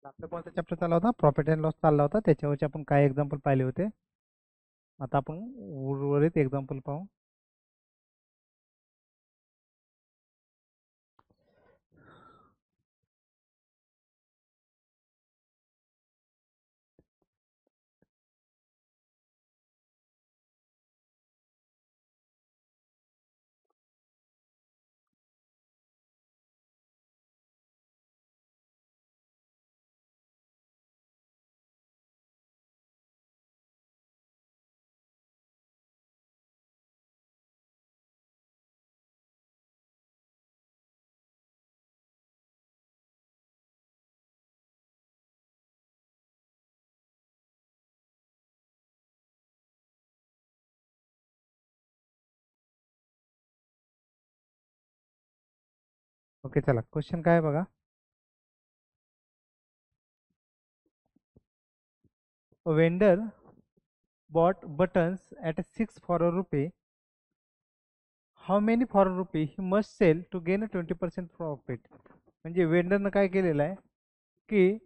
आपला कोणता चॅप्टर चालला होता? प्रॉफिट अँड लॉस चालला होता. त्याच्यावरचे आपण काय एक्झाम्पल पाहिले होते. आता आपण उर्वरित एक्झाम्पल पाहू. ओके, चला क्वेश्चन काय आहे बघा. Vendor bought buttons at 6 for a rupee. How many for a rupee he must sell to gain a 20% profit? म्हणजे वेंडरनं काय केलेलं आहे की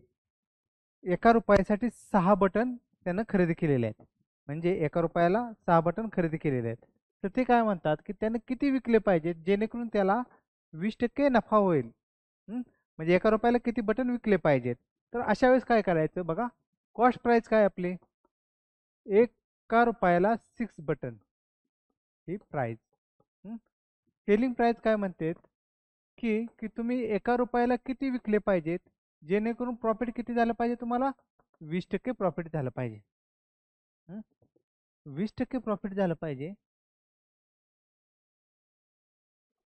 एका रुपयासाठी 6 बटन त्यानं खरेदी केलेले आहेत. म्हणजे एका रुपयाला 6 बटन खरेदी केलेले आहेत. तर ते काय म्हणतात की त्यानं किती विकले पाहिजेत जेणेकरून त्याला 20% नफा होईल. म्हणजे एका रुपयाला किती बटन विकले पाहिजेत. तर अशा वेळेस काय करायचं बघा. कॉस्ट प्राइस काय आपली, एका रुपयाला 6 बटन ही प्राइस. सेलिंग प्राइस काय म्हणते की की तुम्ही एका रुपयाला किती विकले पाहिजेत जेणेकरून प्रॉफिट किती झालं पाहिजे तुम्हाला, 20% प्रॉफिट झालं पाहिजे. 20% प्रॉफिट झालं पाहिजे.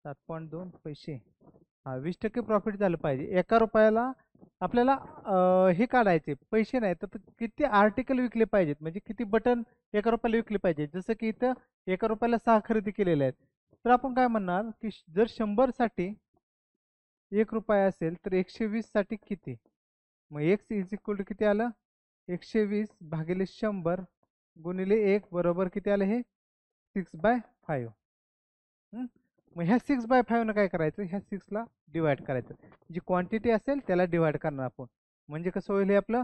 7.2 पैसे. हा, 20% प्रॉफिट झालं पाहिजे एका रुपयाला. आपल्याला हे काढायचे पैसे नाही तर किती आर्टिकल विकले पाहिजेत, म्हणजे किती बटन एका रुपयाला विकले पाहिजे. जसं की इथं एका रुपयाला 6 खरेदी केलेले आहेत. तर आपण काय म्हणणार की जर 100 साठी 1 रुपया असेल तर 120 साठी किती. मग एक्स इज इक्वल टू किती आलं, 120 भागिले 100 गुणिले 1 बरोबर किती आलं हे, 6/5. मग ह्या 6/5 न काय करायचं, ह्या 6ला डिवाइड करायचं. जी क्वांटिटी असेल त्याला डिवाइड करणार आपण. म्हणजे कसं होईल हे आपलं,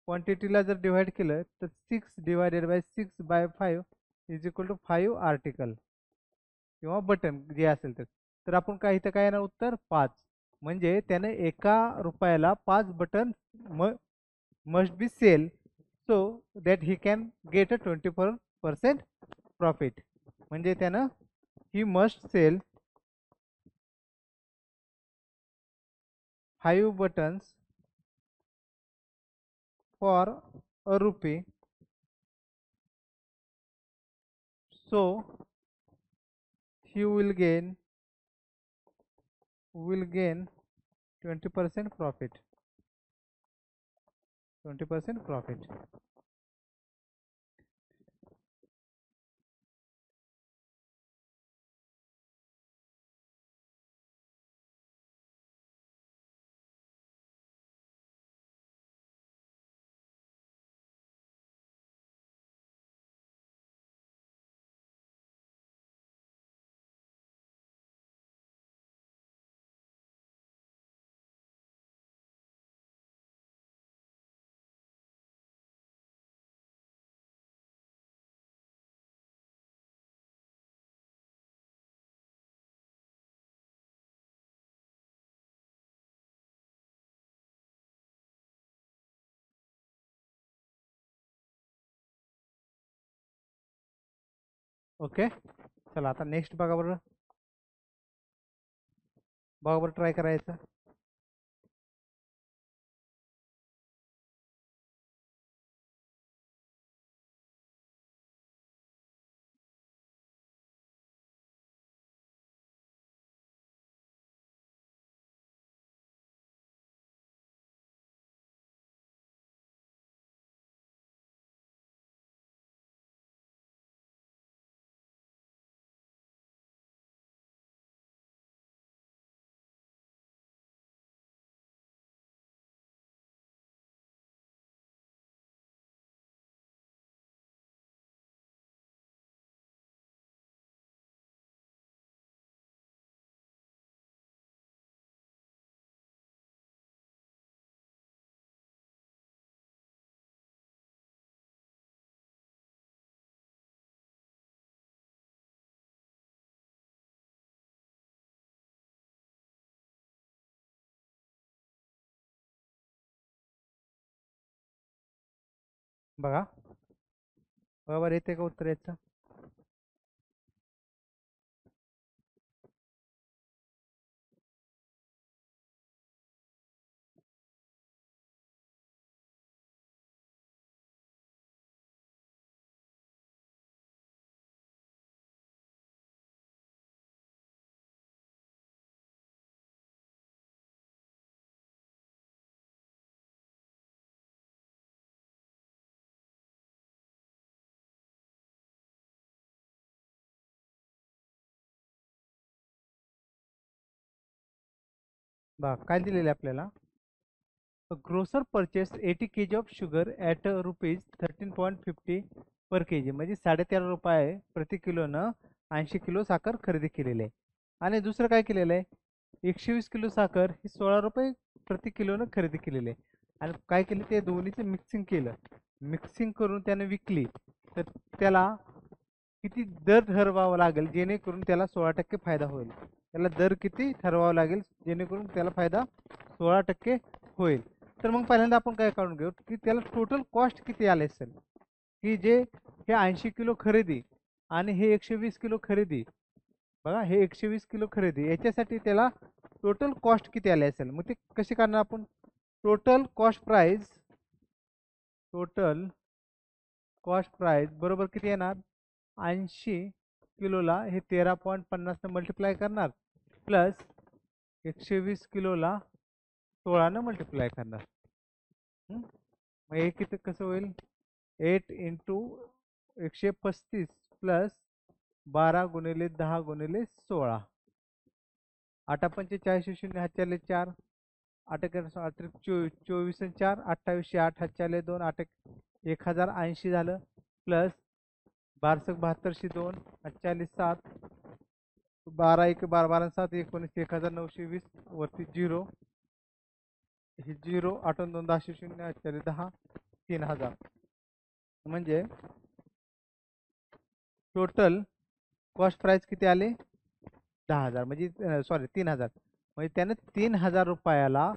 क्वांटिटीला जर डिवाइड केलं तर 6/6/5 इज इक्वल टू 5 आर्टिकल किंवा बटन जे असेल तर. तर आपण काय इथं काय येणार उत्तर 5. म्हणजे त्याने एका रुपयाला 5 button must be sell so that he can get a 24% profit. म्हणजे त्यानं he must sell 5 buttons for a rupee, so he will gain 20% profit. 20% profit. Okay, चला आता नेक्स्ट बघा बरं. बघा बरं, ट्राय करायचं. बघा बरोबर येते का उत्तर याचं? बघा काय दिलेलं आहे आपल्याला. A grocer purchased 80 kg of sugar at rupees 13.50 पर के जी, म्हणजे 13.5 रुपये प्रति किलोनं 80 किलो साखर खरेदी केलेली आहे. आणि दुसरं काय केलेलं आहे, 120 किलो साखर ही 16 रुपये प्रति किलोनं खरेदी केलेली आहे. आणि काय केलं, ते दोन्हीचं मिक्सिंग केलं. मिक्सिंग करून त्याने विकली, तर त्याला किती दर ठरवावा लागेल जेणेकरून त्याला 16% फायदा होईल. त्याला दर किती ठरवावा लागेल जेणेकरून त्याला फायदा 16% होईल. तर मग पहिल्यांदा आपण काय काढून घेऊ की त्याला टोटल कॉस्ट किती आले असेल, की जे हे 80 किलो खरेदी आणि हे 120 किलो खरेदी. बघा हे 120 किलो खरेदी याच्यासाठी त्याला टोटल कॉस्ट किती आले असेल. मग ते कशी काढणार आपण, total cost price, total cost price बरोबर किती येणार, 80 किलोला हे 13.50 मल्टिप्लाय करणार प्लस 120 किलोला 16 मल्टिप्लाय करणार. मग हे किती कसं होईल, 8 × 135 प्लस 12 × 10 × 16, 8×5 = 40, 0 हातच्याले 4, 8×24 = 28, 8 हातच्याले 2, 1080 झालं प्लस 12 × 72 2, 48 7, 12 × 1 = 12, 12 × 7 = 19, 1920 वरती 0, हे 0, 8 × 2 = 10, 0 हातच्याले 10, 3000. म्हणजे टोटल कॉस्ट प्राइस किती आले, 10,000, म्हणजे सॉरी 3000. म्हणजे त्याने 3000 रुपयाला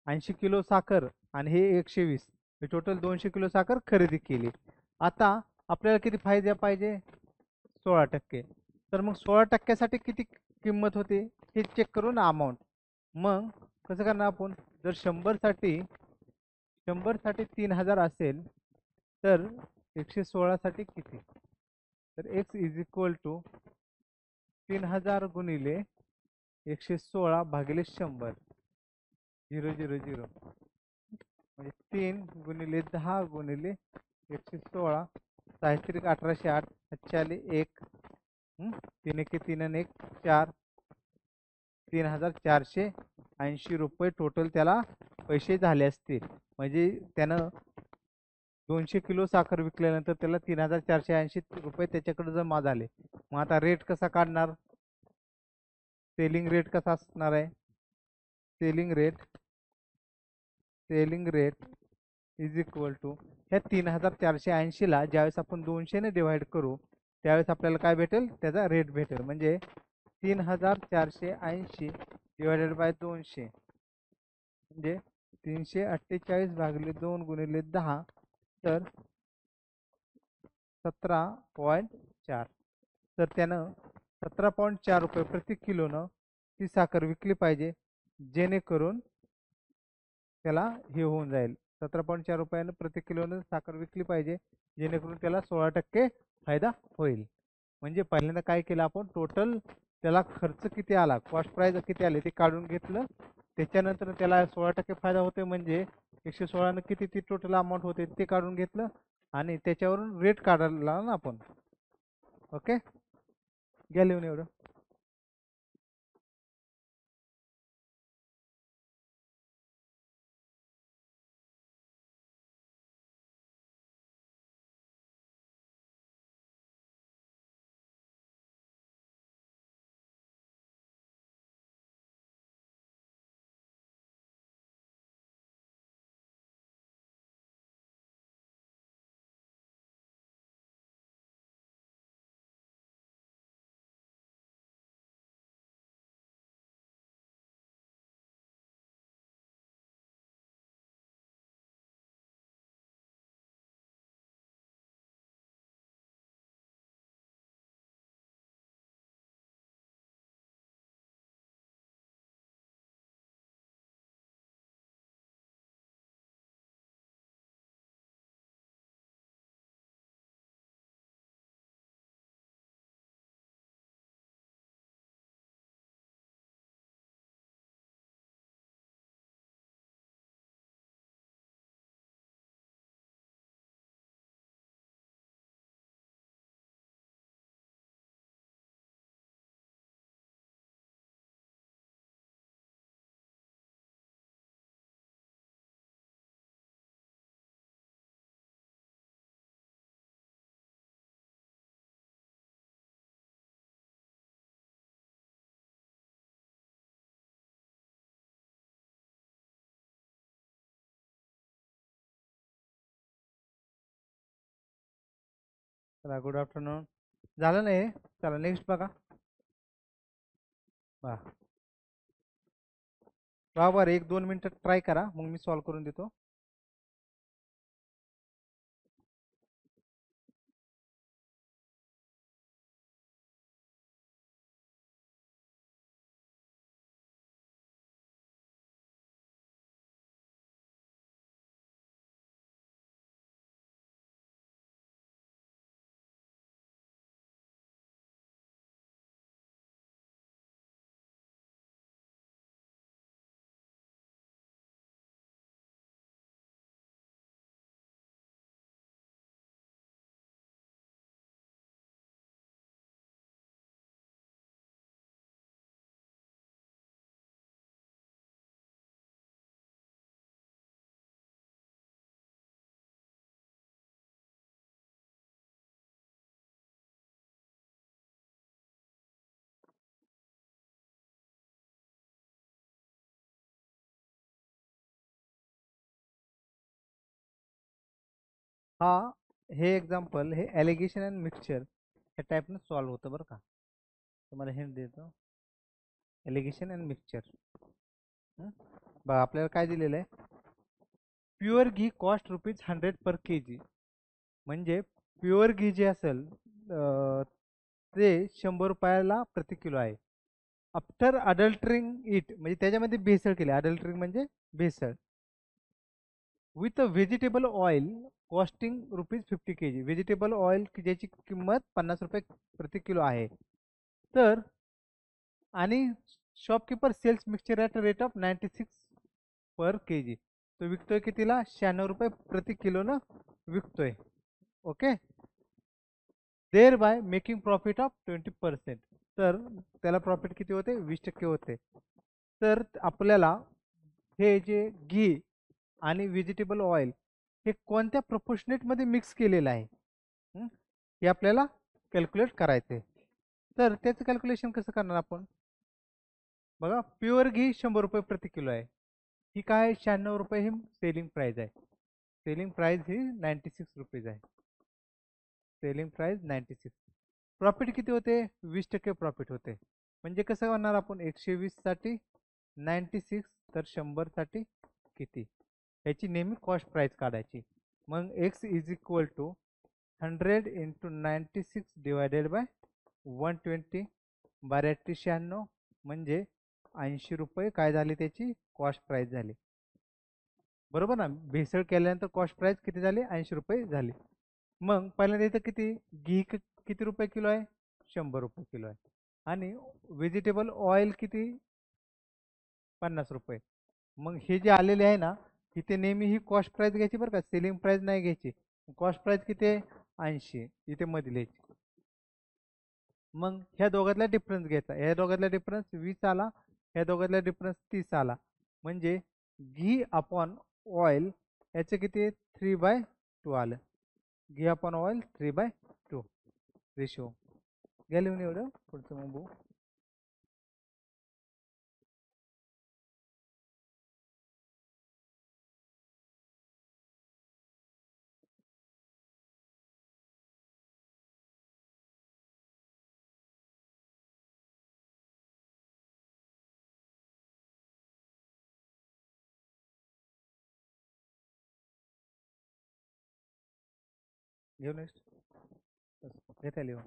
80 किलो साखर आणि हे 120, हे टोटल 200 किलो साखर खरेदी केली. आता आपल्याला किती फायदा पाहिजे, 16%. तर मग 16%साठी किती किंमत होते हे चेक करून अमाऊंट. मग कसं करणार आपण, जर 100साठी 3000 असेल तर 116 साठी किती, तर x इज इक्वल टू 3000 गुणिले 116 भागिले 100, 0 0 0, म्हणजे 3 गुणिले 10 गुणिले 116, साहित्रिक 1808, हातच्याले 1, 3 1 3 आणि 1 4, 3480 रुपये टोटल त्याला पैसे झाले असतील. म्हणजे त्यानं 200 किलो साखर विकल्यानंतर त्याला 3480 रुपये त्याच्याकडे जमा झाले. मग आता रेट कसा काढणार, सेलिंग रेट कसा असणार आहे, selling rate is equal to ह्या 3480ला ज्यावेळेस आपण 200 ने डिवाइड करू त्यावेळेस आपल्याला काय भेटेल, त्याचा रेट भेटेल. म्हणजे 3480 डिवायडेड बाय 200 म्हणजे 348 भागिले 2 गुणिले 10, तर 17.4. तर त्यानं 17.4 रुपये प्रति किलोनं ती साखर विकली पाहिजे जेणेकरून त्याला हे होऊन जाईल. 17.4 रुपयानं प्रति किलोनं साखर विकली पाहिजे जेणेकरून त्याला 16% फायदा होईल. म्हणजे पहिल्यांदा काय केलं आपण, टोटल त्याला खर्च किती आला, कॉस्ट प्राइस किती आले ते काढून घेतलं. त्याच्यानंतर त्याला 16% फायदा होते, म्हणजे 116 किती ती टोटल अमाऊंट होते ते काढून घेतलं आणि त्याच्यावरून रेट काढला ना आपण. ओके, घ्या लिहून एवढं. चला गुड आफ्टरनून. झालं नाही. चला नेक्स्ट बघा. वा बरोबर, 1-2 मिनिटं ट्राय करा, मग मी सॉल्व्ह करून देतो. हा हे एक्झाम्पल हे ॲलिगेशन अँड मिक्सचर या टाईपनं सॉल्व्ह होतं बरं का. तुम्हाला हिंट देतो. Allegation and mixture. बघा आपल्याला काय दिलेलं आहे. प्युअर घी कॉस्ट ₹100 पर kg. म्हणजे प्युअर घी जे असेल ते ₹100 प्रति किलो आहे. आफ्टर अडल्टरिंग इट म्हणजे त्याच्यामध्ये भेसळ केली. अडल्टरिंग म्हणजे भेसळ. With vegetable oil costing ₹50 kg. Vegetable oil की ज्याची किंमत ₹50 प्रति किलो आहे. तर आणि shopkeeper sells mixture at rate of 96 per kg. तो विकतोय कितीला? ₹96 प्रति किलोनं विकतोय. Okay. Thereby making profit of 20%. तर त्याला प्रॉफिट किती होते? 20% होते. तर आपल्याला हे जे घी आणि व्हेजिटेबल ऑइल हे कोणत्या प्रपोर्शनेटमध्ये मिक्स केलेलं आहे हे आपल्याला कॅल्क्युलेट करायचं आहे. तर त्याचं कॅल्क्युलेशन कसं करणार आपण? बघा प्युअर घी ₹100 प्रति किलो आहे. ही काय ₹96 ही सेलिंग प्राइस आहे. सेलिंग प्राइस ही ₹96 आहे. Selling price 96. प्रॉफिट किती होते? 20% प्रॉफिट होते. म्हणजे कसं करणार आपण? 120 साठी 96 तर 100 साठी किती? याची नेहमी कॉस्ट प्राइस काढायची. मग X is equal to 100 into 96 divided by 120 92 96 म्हणजे ₹80 काय झाली त्याची कॉस्ट प्राइस झाली. बरोबर ना. भेसळ केल्यानंतर कॉस्ट प्राइस किती झाली? ₹80 झाली. मग पहिल्यांदा इथं किती घी किती रुपये किलो आहे? ₹100 किलो आहे. आणि व्हेजिटेबल ऑइल किती? ₹50. मग हे जे आलेले आहे ना, इथे नेहमी ही कॉस्ट प्राइस घ्यायची बरं का, सेलिंग प्राइस नाही घ्यायची. कॉस्ट प्राइस किती आहे? 80. इथे मध्ये लिहायची. मग ह्या दोघातला डिफरन्स घ्यायचा. ह्या दोघातला डिफरन्स 20 आला, ह्या दोघातला डिफरन्स 30 आला. म्हणजे घी अपॉन ऑइल याचे किती? 3/2 आलं. घी अपॉन ऑइल 3/2 रेशो. घ्या लिहून एवढं, पुढचं मग बघू. घेऊ नेक्स्ट. घेता लिहून.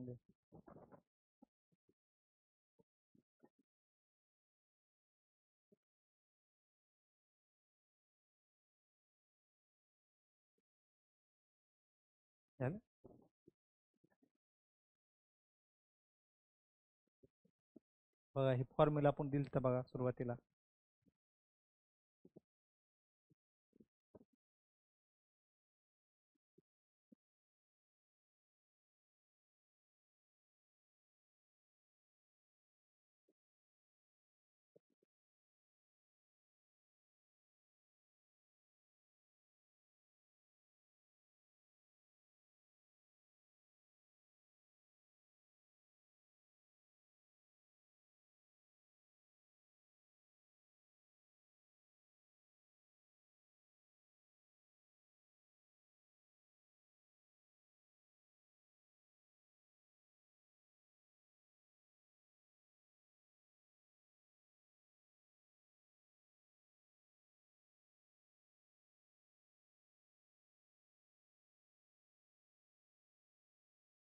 घे. झालं. बघा ही फॉर्म्युला आपण दिली तर बघा सुरुवातीला.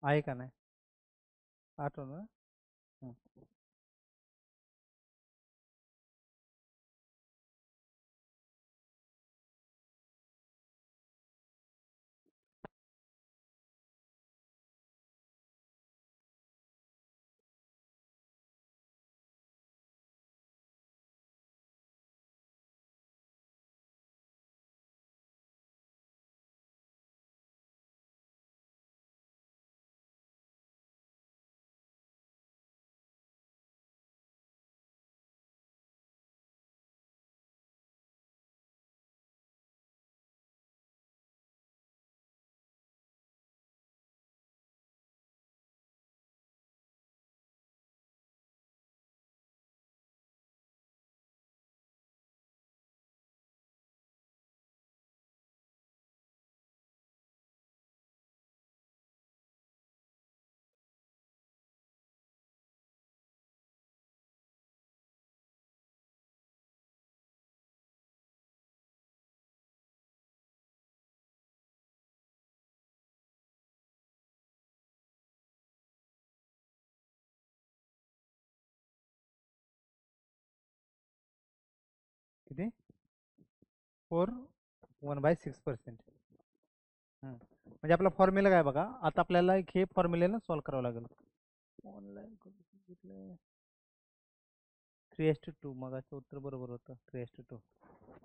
आहे का नाही आठवण. किती 4 1/6%. म्हणजे आपला फॉर्म्युला काय बघा, आता आपल्याला एक हे फॉर्म्युल्यानं सॉल्व्ह करावं लागेल. ऑनलाईन 3:2. मगाचं उत्तर बरोबर होतं 3:2.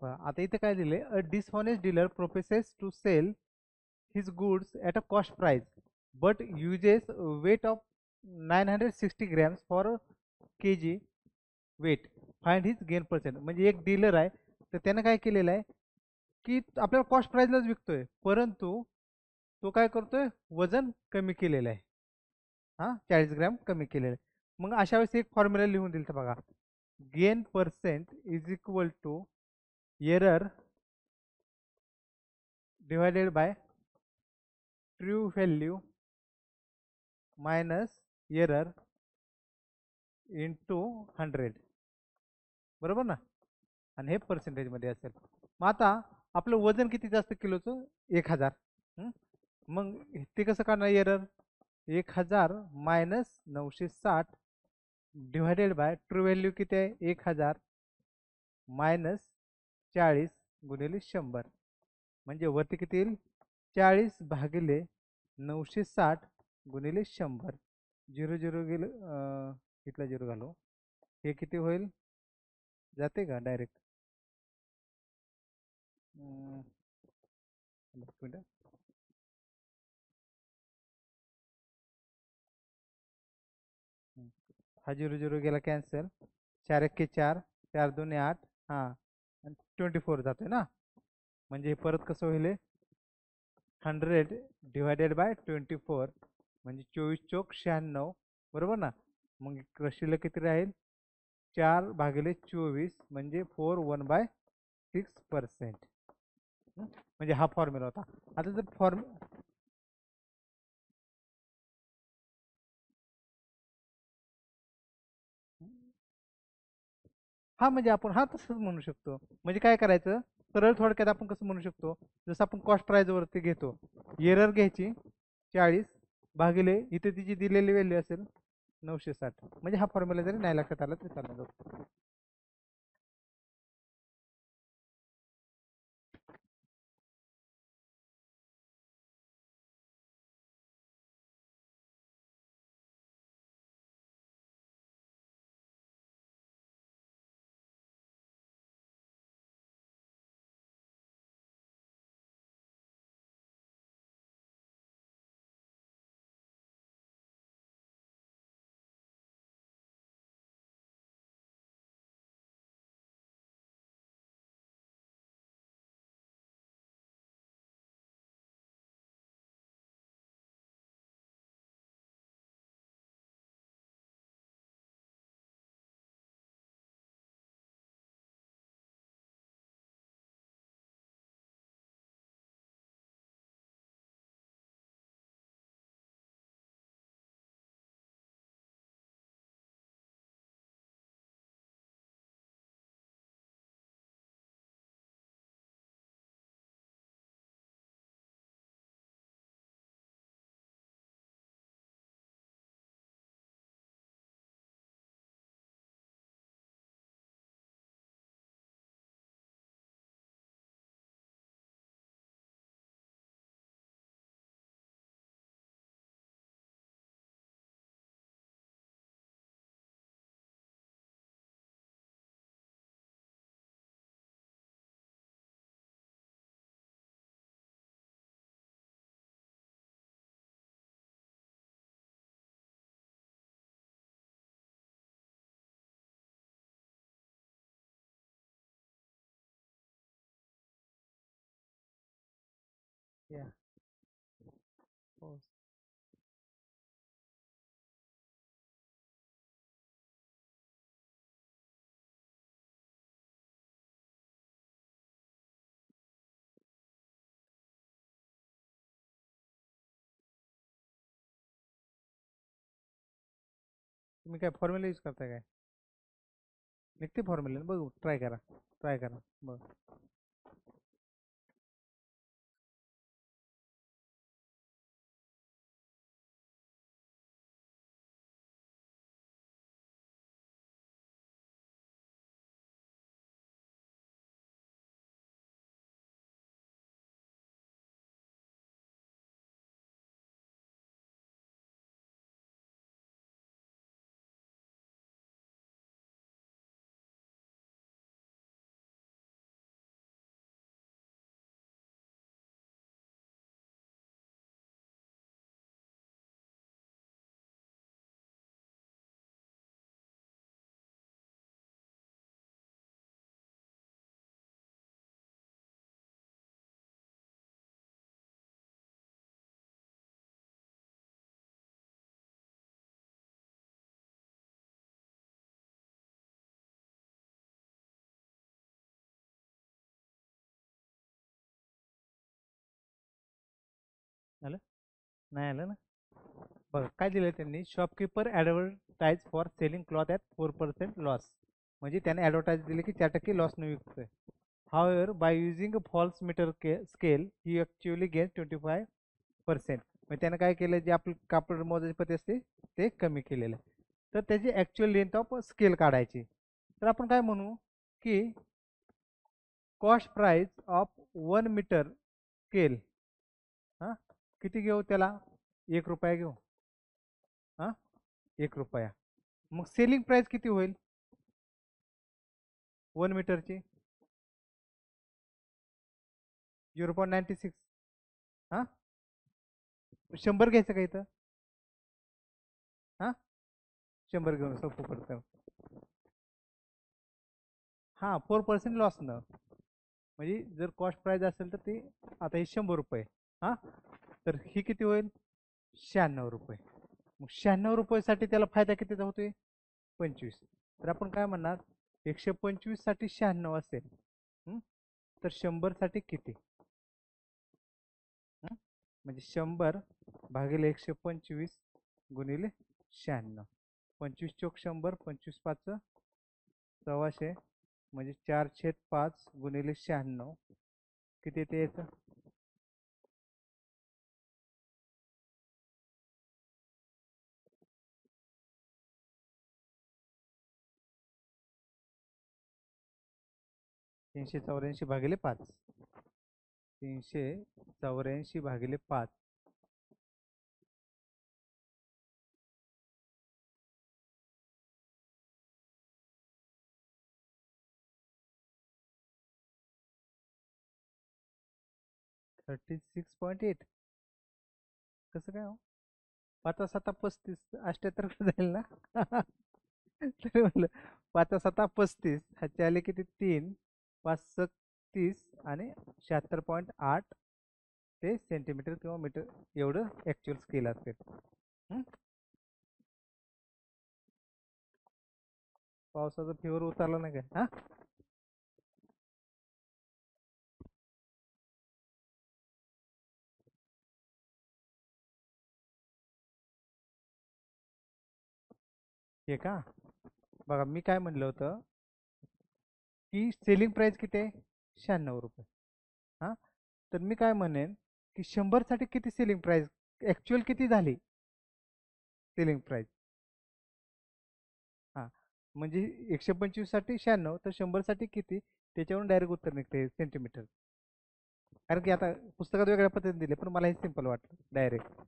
आता इथे काय दिले, a dishonest dealer professes to sell his goods at a cost price but uses weight of 960 grams for kg weight, find his gain percent. म्हणजे एक डीलर आहे, तर त्यानं काय केलेलं आहे की आपल्याला कॉस्ट प्राइसलाच विकतोय, परंतु तो काय करतोय, वजन कमी केलेलं आहे. हा 40 ग्रॅम कमी केलेलं आहे. मग अशा वेळेस एक फॉर्म्युला लिहून दिलं तर बघा, gain percent is equal to error divided by true value minus error into 100. बरोबर ना. आणि हे पर्सेंटेजमध्ये असेल. मग आता आपलं वजन किती जास्त किलोचं, 1000. मग ते कसं करणार, error 1000 minus 960 divided by true value किती आहे, 1000 मायनस 40 गुणिले 100. म्हणजे वरती किती येईल, 40 भागिले 960 गुणिले 100. 0 0 गेलं, इथला 0 घालू. हे किती होईल, जाते का डायरेक्ट. मिनटं. हा 0 0 गेला कॅन्सल. 4 1 4, 4 2 8. हां, आणि 24 जातोय ना. म्हणजे हे परत कसं होईल, 100 डिवायडेड बाय 24, म्हणजे 24 × 96. बरोबर ना. मग शिल्लक किती राहील, 4/24, म्हणजे 4 1/6%. म्हणजे हा फॉर्म्युला होता. आता जर हा म्हणजे आपण हा तसंच म्हणू शकतो. म्हणजे काय करायचं, सरळ थोडक्यात आपण कसं म्हणू शकतो, जसं आपण कॉस्ट प्राइस वरती घेतो, एरर घ्यायची 40 भागिले इथे तिची दिलेली व्हॅल्यू असेल 960. म्हणजे हा फॉर्म्युला जरी नाही लक्षात आला तरी चालणार. पाऊस. तुम्ही काय फॉर्म्युला यूज करताय काय? निघते फॉर्म्युला बघू, ट्राय करा. ट्राय करा बघ. आलं? नाही आलं ना? बघा काय दिलं त्यांनी, shopkeeper advertise for selling cloth at 4% loss. म्हणजे त्याने ॲडव्हर्टाईज दिले की 4% Lausanne विकतोय. However, by using a false meter scale, he actually gains 25%. म्हणजे त्यानं काय केलं, जे आपलं कापड मोजायची पद्धत असते ते कमी केलेलं आहे. तर त्याची ॲक्च्युअल लेंथ ऑफ स्केल काढायची. तर आपण काय म्हणू की cost price of 1 metre scale, हां, किती घेऊ त्याला? 1 रुपया घेऊ. हां, 1 रुपया. मग सेलिंग प्राइस किती होईल 1 मीटरची? 0.96. हां, 100 घ्यायचं का इथं? हां, 100 घेऊन सोपं पडतं. हां, 4% लॉसनं. म्हणजे जर कॉस्ट प्राइस असेल तर ती, आता हे 100 रुपये. हां, तर ही किती होईल? 96 रुपये. मग 96 रुपयासाठी त्याला फायदा कितीचा होतोय? 25. तर आपण काय म्हणणार, 125 साठी 96 असेल, तर 100 साठी किती? म्हणजे 100 भागिले 125 गुणिले 96. 25 चोक 100, 25 पाच 1,600, म्हणजे 4/5 गुणिले 96 किती येते याचं? ,384 भागिले 5. 384 भागिले 5. 36.8. कसं काय हो? 5 7 35 78 जाईल ना? तरी म्हणलं 5 7 35 ह्याचे आले किती? 3 5 6 30 आणि 76.8 ते सेंटीमीटर किंवा मीटर एवढं ऍक्च्युअल स्केल असेल. पावसाचा फेवर उतरला नाही काय? हा, हे का? बघा मी काय म्हणलं होतं की सेलिंग प्राइस किती आहे? 96 रुपये. हा, तर मी काय म्हणेन की 100 साठी किती सेलिंग प्राइस, ऍक्च्युअल किती झाली सेलिंग प्राइस? हा, म्हणजे 125 साठी 96, तर 100 साठी किती? त्याच्यावरून डायरेक्ट उत्तर निघते सेंटीमीटर. कारण की आता पुस्तकात वेगळ्या पद्धतीने दिले, पण मला हे सिंपल वाटलं डायरेक्ट.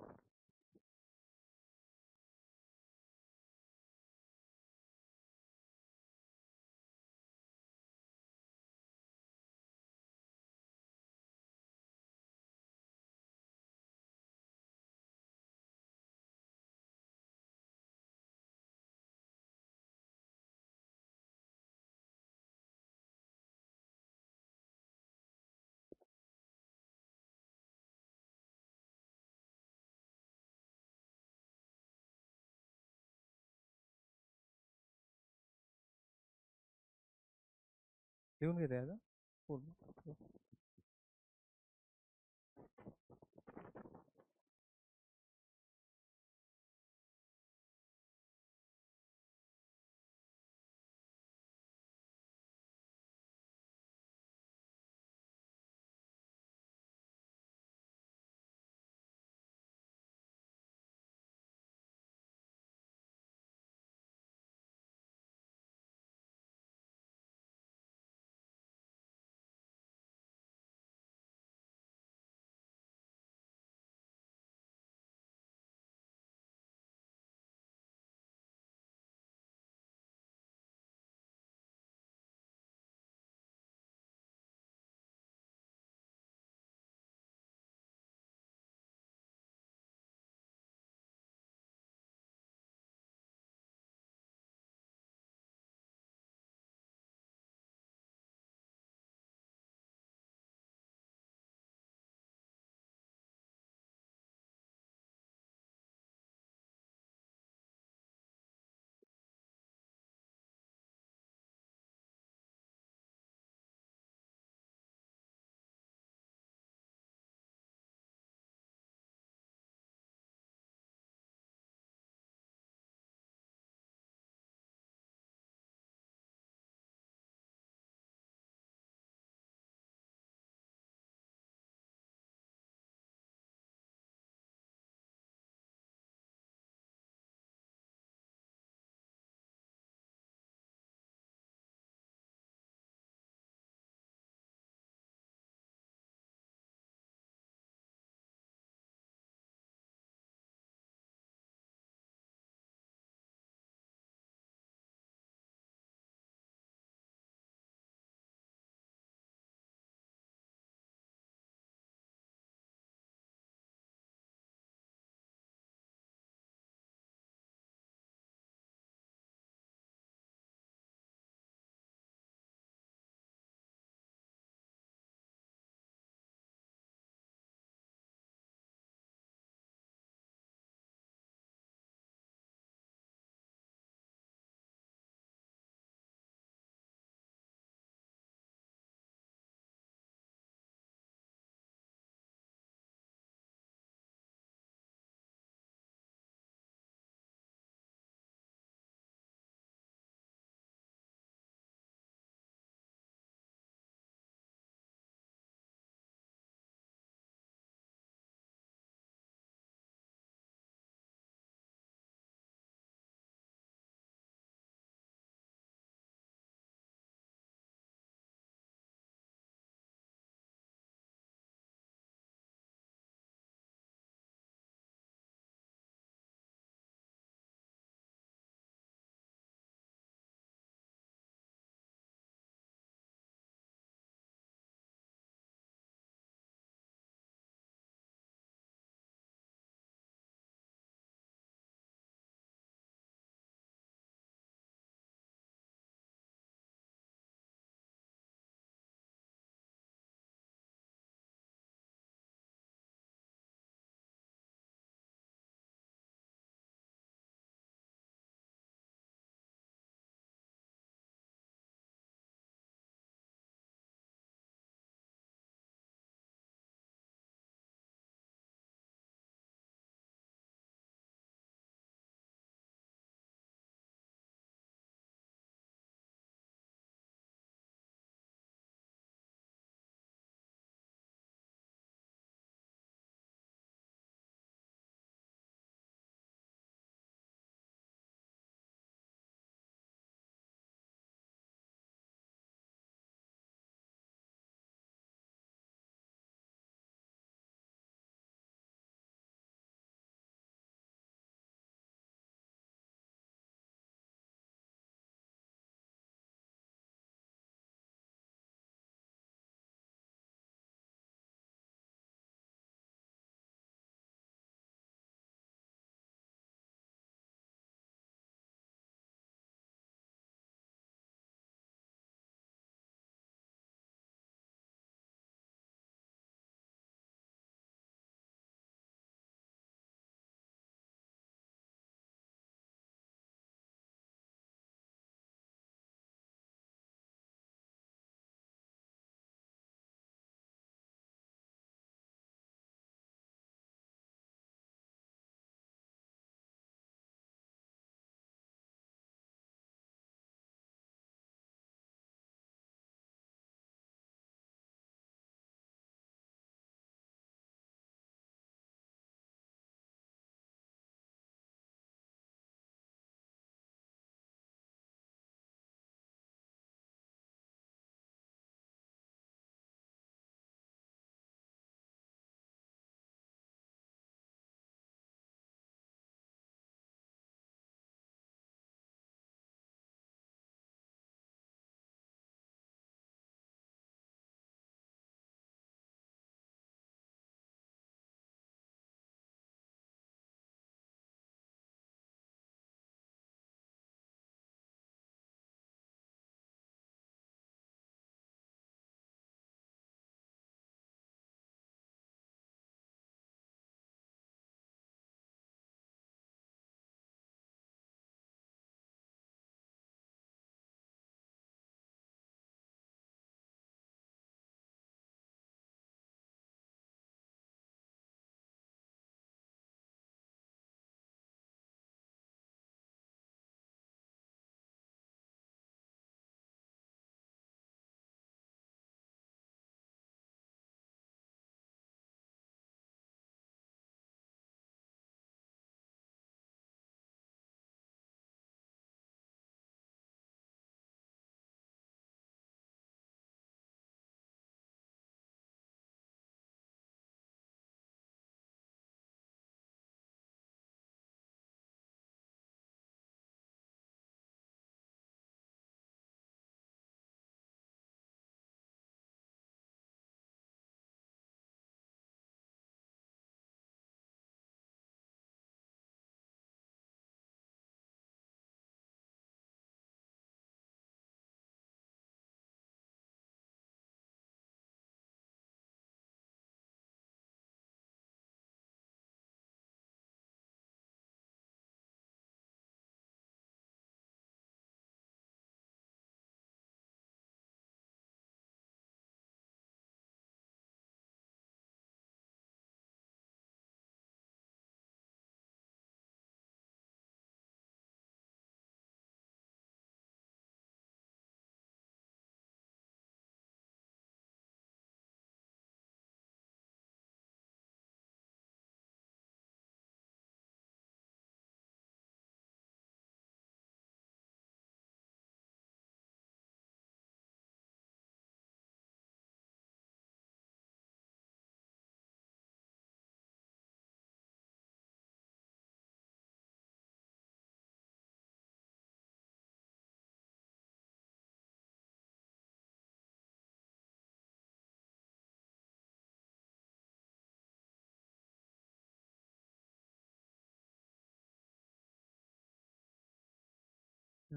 लिहून घेते आता पूर्ण.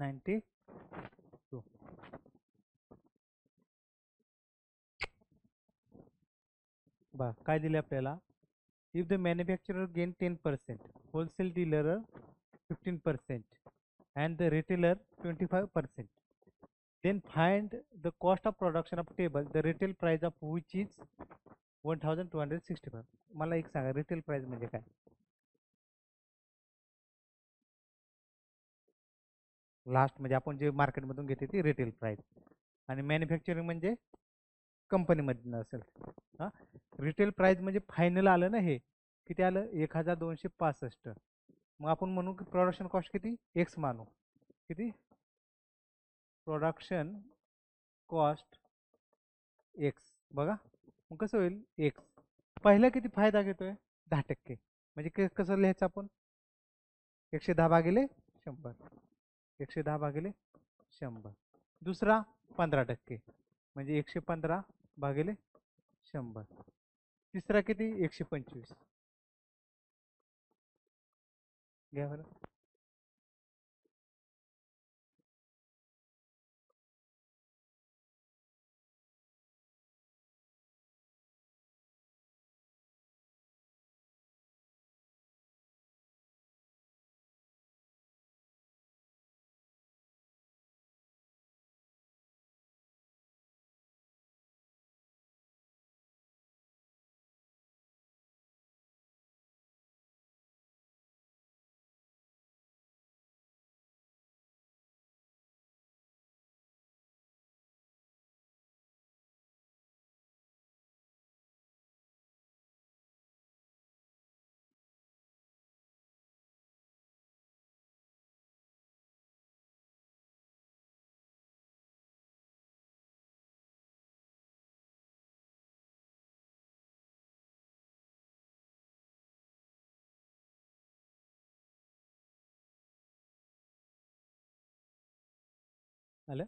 92. बघा काय दिले आपल्याला. If the manufacturer gain 10%, wholesale dealer 15%, and the retailer 25%. Then find the cost of production of table, the retail price of which is 1265. मला एक सांगा रिटेल प्राइस म्हणजे काय. लास्ट म्हणजे आपण जे मार्केटमधून घेते ती रिटेल प्राइस, आणि मॅन्युफॅक्चरिंग म्हणजे कंपनीमधनं असेल. हां, रिटेल प्राइस म्हणजे फायनल आलं ना, हे किती आलं 1265. मग आपण म्हणू की प्रोडक्शन कॉस्ट किती एक्स मानू. किती प्रोडक्शन कॉस्ट एक्स. बघा मग कसं होईल, एक्स पहिला किती फायदा घेतोय 10%, म्हणजे कसं लिहायचं आपण 110 भागिले 100, 110 भागिले 100. दुसरा 15%, म्हणजे 115 भागिले 100. तिसरा किती 125. घ्या बरं. आलं.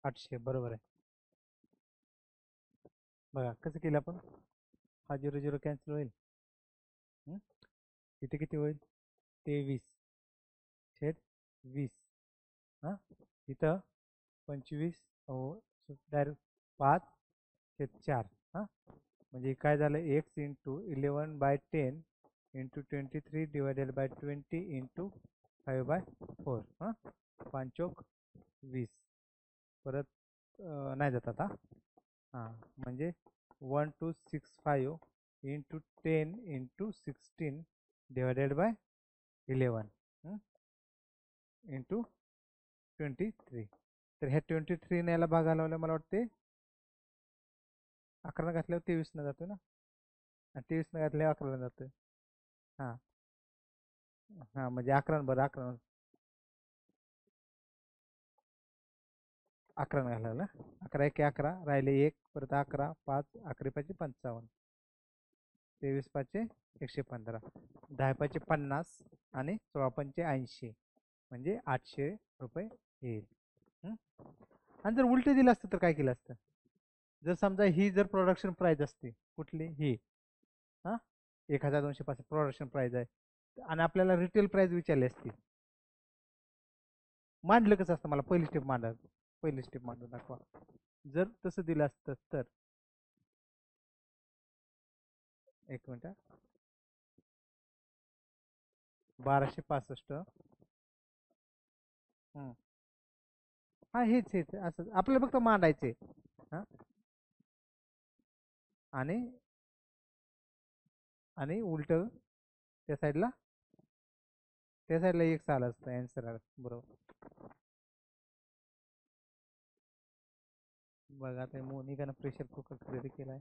आठशे बरोबर आहे. बघा कसं केलं आपण. हा 0 0 कॅन्सल होईल. इथे किती होईल 23/20. हां, इथं 25 डायरेक्ट 5/4. हां, म्हणजे काय झालं x into 11/10 into 23 divided by 20 into 5/4. हां, 5×20. परत नाही जातात. हां, म्हणजे 1265 into 10 into 16 divided by 11 into 23. तर ह्या 23 याला भागा लावल्या मला वाटते 11 घातल्यावर 23 जातो ना, आणि 23 घातल्यावर 11 जातोय. हां हां, म्हणजे 11 बरं 11 11 घालायला. 11 1 11 राहिले 1, परत 11 5 11 5 55, 23 5 115, 10 5 50 आणि 16 5 80, म्हणजे 800 रुपये येईल. हं? आणि जर उलट दिलं असतं तर काय केलं असतं? जर समजा ही जर प्रोडक्शन प्राइस असते कुठली ही, हा 1250 प्रोडक्शन प्राइस आहे आणि आपल्याला रिटेल प्राइस विचारली असती, मांडलं कसं असतं? मला पहिली स्टेप मांडून दाखवा. जर तसं दिलं असतं तर, एक मिनिट, 1265. हा हेच हेच असं आपल्याला फक्त मांडायचे. हा आणि आणि उलट त्या साईडला एक आलं असतं आन्सर आलं बरोबर. बघा ते मोनिकानं प्रेशर कुकर खरेदी केलाय.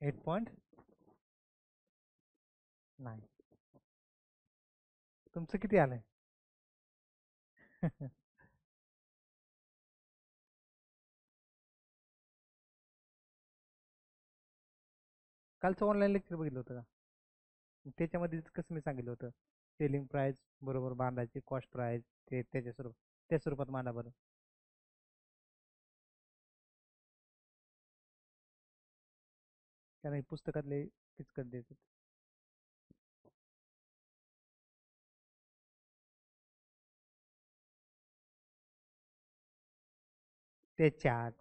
एट पॉईंट नाही. तुमचं किती आलंय? कालचं ऑनलाईन लेक्चर बघितलं होतं का? त्याच्यामध्ये कसं मी सांगितलं होतं, सेलिंग प्राइस बरोबर बांधायची, कॉस्ट प्राइस ते त्या स्वरूपात मांडा बरं. कारण हे पुस्तकातले किचकट देतात. त्याच्यात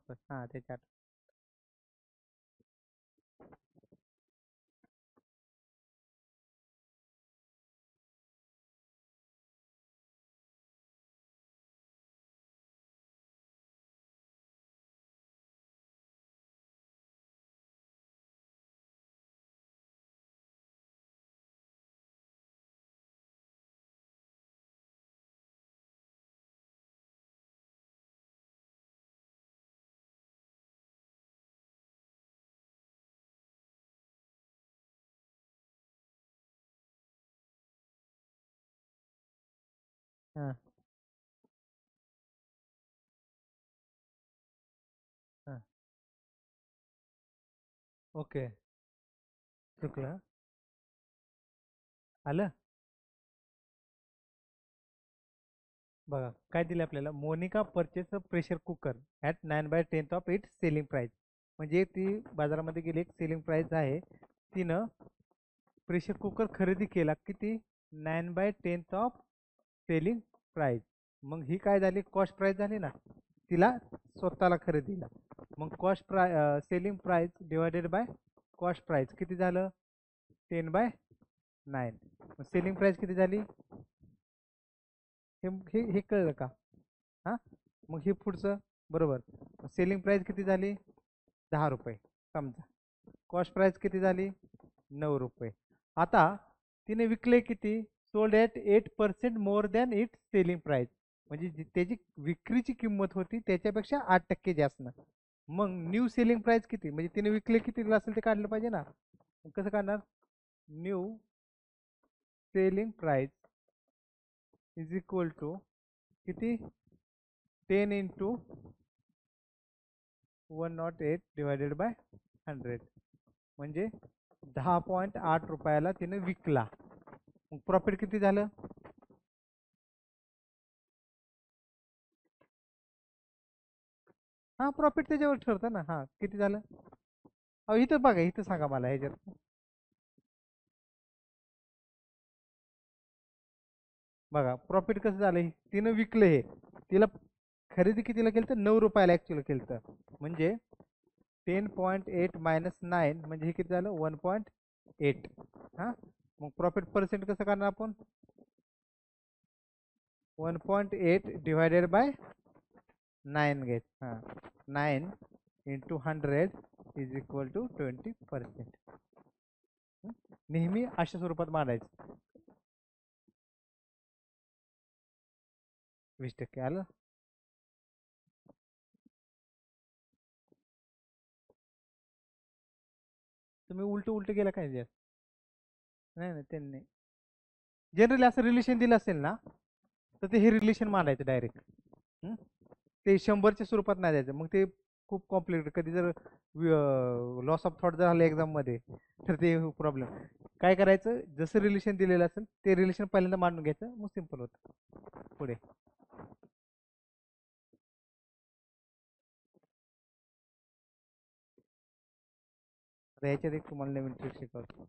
हां हां ओके. चुकलं. आलं. बघा काय दिलं आपल्याला, Monica purchase pressure cooker at 9/10 of its selling price. म्हणजे ती बाजारामध्ये गेली, एक सेलिंग प्राइस आहे, तिनं प्रेशर कुकर खरेदी केला किती? 9/10 ऑफ सेलिंग प्राइस. मग ही काय झाली? कॉस्ट प्राइस झाली ना, तिला स्वतःला खरेदीला. मग selling price divided by cost price किती झालं? 10/9. मग सेलिंग प्राइस किती झाली? हे हे हे कळलं का? हां, मग हे पुढचं बरोबर. सेलिंग प्राइस किती झाली? 10 रुपये समजा. कॉस्ट प्राइस किती झाली? 9 रुपये. आता तिने विकले किती? Sold at 8% more than it selling price. म्हणजे त्याची विक्रीची किंमत होती त्याच्यापेक्षा 8% जास्त. मग न्यू सेलिंग प्राइस किती? म्हणजे तिने विकले किती असेल ते काढलं पाहिजे ना. कसं काढणार? New selling price is equal to किती? 10 इंटू 108 डिवायडेड बाय 100. म्हणजे 10.8 रुपयाला तिने विकला. मग प्रॉफिट किती झालं? हा प्रॉफिट त्याच्यावर ठरतं ना. हा किती झालं? अहो इथं बघा, इथं सांगा मला ह्याच्यात. बघा प्रॉफिट कसं झालं. तिनं विकलं हे. तिला खरेदी कितीला केलं तर 9 रुपयाला ऍक्च्युअली केलं तर. म्हणजे 10.8 - 9 म्हणजे हे किती झालं? 1.8. हा मग प्रॉफिट पर्सेंट कसं करणार आपण? 1.8 डिवायडेड बाय 9 घेत. हा 9 इंटू 100 इज इक्वल टू 20%. नेहमी अशा स्वरूपात मांडायचं. 20% आलं. तुम्ही उलट उलट गेला काय जास्त? नाही नाही त्यांनी जनरली असं रिलेशन दिलं असेल ना तर ते हे रिलेशन मांडायचं डायरेक्ट. ते 100च्या स्वरूपात नाही द्यायचं. मग ते खूप कॉम्प्लिकेटेड. कधी जर लॉस ऑफ थॉट जर आलं एक्झाम मध्ये तर ते प्रॉब्लेम. काय करायचं? जसं रिलेशन दिलेलं असेल ते रिलेशन पहिल्यांदा मांडून घ्यायचं. मग सिंपल होतं पुढे. आता ह्याच्यात एक तुम्हाला नवीन ट्रिक शिकवतो.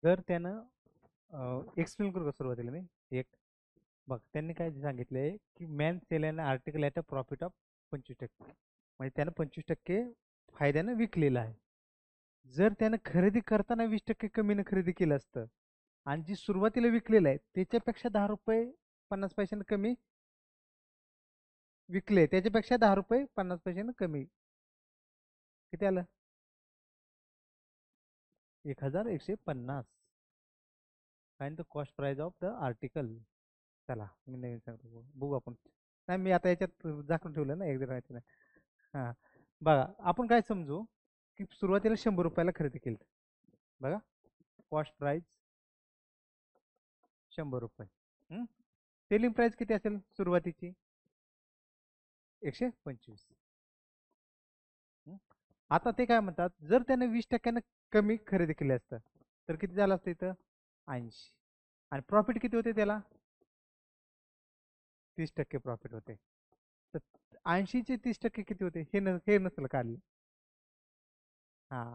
जर त्यानं एक्सप्लेन करू का सुरुवातीला मी एक. बघ त्यांनी काय सांगितलंय की man sell an article at a profit of 25%. म्हणजे त्यानं 25% फायद्यानं विकलेलं आहे. जर त्यानं खरेदी करताना 20% कमीनं खरेदी केलं असतं आणि जी सुरुवातीला विकलेलं आहे त्याच्यापेक्षा 10 रुपये 50 पैशानं कमी विकले, त्याच्यापेक्षा 10 रुपये 50 पैशानं कमी, किती आलं? 1150. Find the cost price of the article. चला मी नवीन सांगतो, बघू आपण. नाही मी आता याच्यात झाकून ठेवलं ना एकदा माहिती नाही. हां बघा, आपण काय समजू की सुरुवातीला 100 रुपयाला खरेदी केली. बघा, कॉस्ट प्राइस 100 रुपये. सेलिंग प्राइस किती असेल सुरुवातीची? 125. आता ते काय म्हणतात, जर त्याने 20% कमी खरेदी केली असतं तर किती झालं असतं इथं? 80. आणि प्रॉफिट किती होते त्याला? 30% प्रॉफिट होते. तर 80चे 30% किती होते हे नसेल काढले. हा,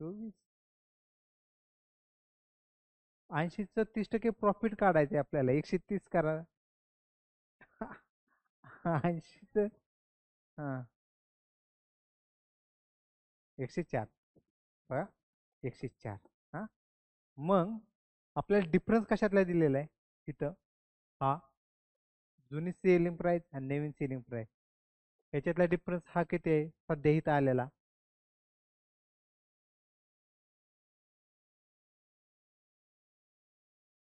24. 80चं 30% प्रॉफिट काढायचे आपल्याला, 130 करा. 80च हा 104. बघा, 104. हा, मग आपल्याला डिफरन्स कशातला दिलेला आहे तिथं? हा, जुनी सेलिंग प्राइस आणि नवीन सेलिंग प्राइस, याच्यातला डिफरन्स हा किती आहे सध्या इथं आलेला?